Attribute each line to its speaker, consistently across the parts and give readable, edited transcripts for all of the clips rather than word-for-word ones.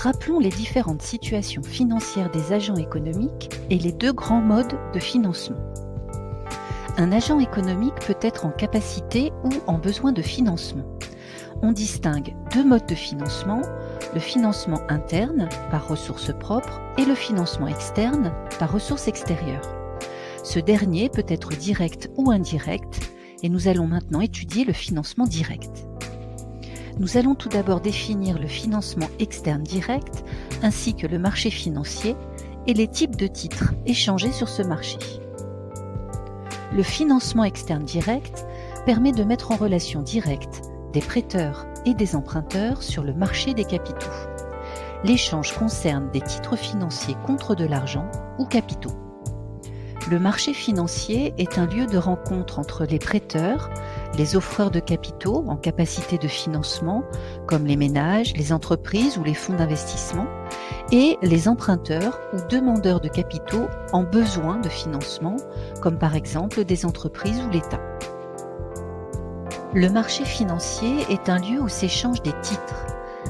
Speaker 1: Rappelons les différentes situations financières des agents économiques et les deux grands modes de financement. Un agent économique peut être en capacité ou en besoin de financement. On distingue deux modes de financement, le financement interne par ressources propres et le financement externe par ressources extérieures. Ce dernier peut être direct ou indirect et nous allons maintenant étudier le financement direct. Nous allons tout d'abord définir le financement externe direct ainsi que le marché financier et les types de titres échangés sur ce marché. Le financement externe direct permet de mettre en relation directe des prêteurs et des emprunteurs sur le marché des capitaux. L'échange concerne des titres financiers contre de l'argent ou capitaux. Le marché financier est un lieu de rencontre entre les prêteurs, les offreurs de capitaux en capacité de financement, comme les ménages, les entreprises ou les fonds d'investissement, et les emprunteurs ou demandeurs de capitaux en besoin de financement, comme par exemple des entreprises ou l'État. Le marché financier est un lieu où s'échangent des titres.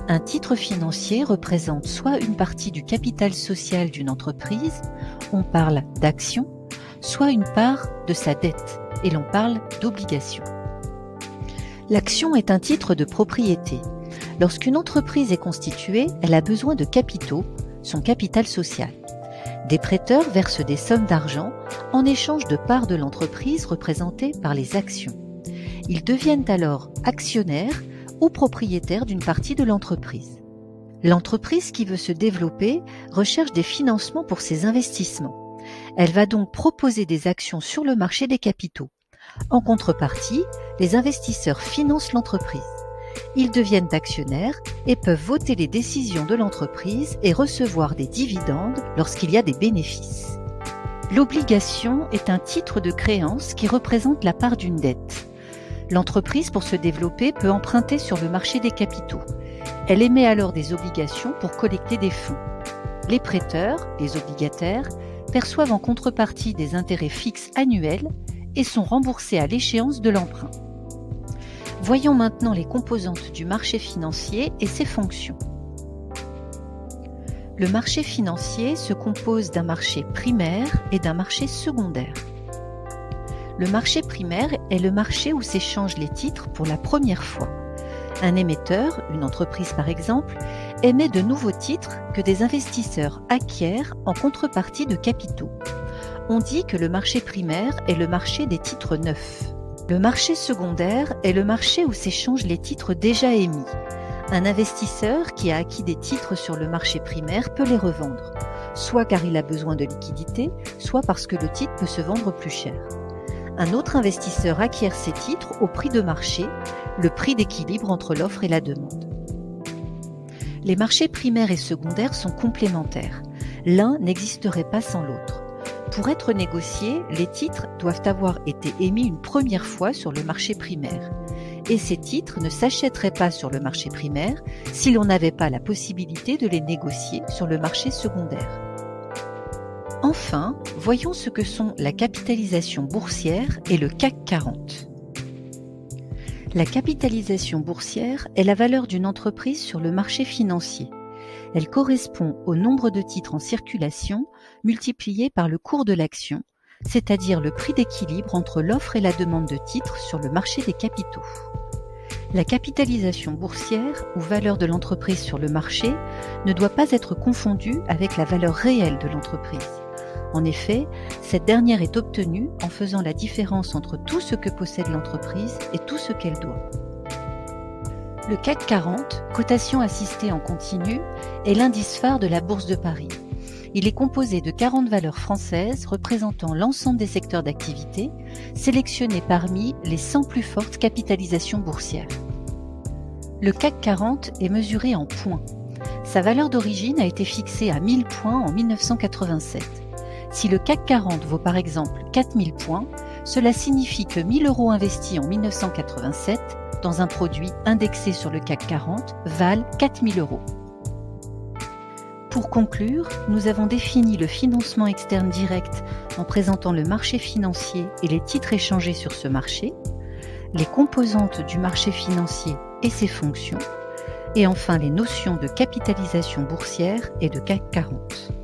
Speaker 1: Un titre financier représente soit une partie du capital social d'une entreprise, on parle d'actions, soit une part de sa dette, et l'on parle d'obligation. L'action est un titre de propriété. Lorsqu'une entreprise est constituée, elle a besoin de capitaux, son capital social. Des prêteurs versent des sommes d'argent en échange de parts de l'entreprise représentées par les actions. Ils deviennent alors actionnaires ou propriétaires d'une partie de l'entreprise. L'entreprise qui veut se développer recherche des financements pour ses investissements. Elle va donc proposer des actions sur le marché des capitaux. En contrepartie, les investisseurs financent l'entreprise. Ils deviennent actionnaires et peuvent voter les décisions de l'entreprise et recevoir des dividendes lorsqu'il y a des bénéfices. L'obligation est un titre de créance qui représente la part d'une dette. L'entreprise, pour se développer, peut emprunter sur le marché des capitaux. Elle émet alors des obligations pour collecter des fonds. Les prêteurs, les obligataires, perçoivent en contrepartie des intérêts fixes annuels et sont remboursés à l'échéance de l'emprunt. Voyons maintenant les composantes du marché financier et ses fonctions. Le marché financier se compose d'un marché primaire et d'un marché secondaire. Le marché primaire est le marché où s'échangent les titres pour la première fois. Un émetteur, une entreprise par exemple, émet de nouveaux titres que des investisseurs acquièrent en contrepartie de capitaux. On dit que le marché primaire est le marché des titres neufs. Le marché secondaire est le marché où s'échangent les titres déjà émis. Un investisseur qui a acquis des titres sur le marché primaire peut les revendre, soit car il a besoin de liquidité, soit parce que le titre peut se vendre plus cher. Un autre investisseur acquiert ces titres au prix de marché, le prix d'équilibre entre l'offre et la demande. Les marchés primaires et secondaires sont complémentaires. L'un n'existerait pas sans l'autre. Pour être négociés, les titres doivent avoir été émis une première fois sur le marché primaire. Et ces titres ne s'achèteraient pas sur le marché primaire si l'on n'avait pas la possibilité de les négocier sur le marché secondaire. Enfin, voyons ce que sont la capitalisation boursière et le CAC 40. La capitalisation boursière est la valeur d'une entreprise sur le marché financier. Elle correspond au nombre de titres en circulation multiplié par le cours de l'action, c'est-à-dire le prix d'équilibre entre l'offre et la demande de titres sur le marché des capitaux. La capitalisation boursière ou valeur de l'entreprise sur le marché ne doit pas être confondue avec la valeur réelle de l'entreprise. En effet, cette dernière est obtenue en faisant la différence entre tout ce que possède l'entreprise et tout ce qu'elle doit. Le CAC 40, cotation assistée en continu, est l'indice phare de la Bourse de Paris. Il est composé de 40 valeurs françaises représentant l'ensemble des secteurs d'activité, sélectionnées parmi les 100 plus fortes capitalisations boursières. Le CAC 40 est mesuré en points. Sa valeur d'origine a été fixée à 1000 points en 1987. Si le CAC 40 vaut par exemple 4000 points, cela signifie que 1000 € investis en 1987 dans un produit indexé sur le CAC 40 valent 4000 €. Pour conclure, nous avons défini le financement externe direct en présentant le marché financier et les titres échangés sur ce marché, les composantes du marché financier et ses fonctions, et enfin les notions de capitalisation boursière et de CAC 40.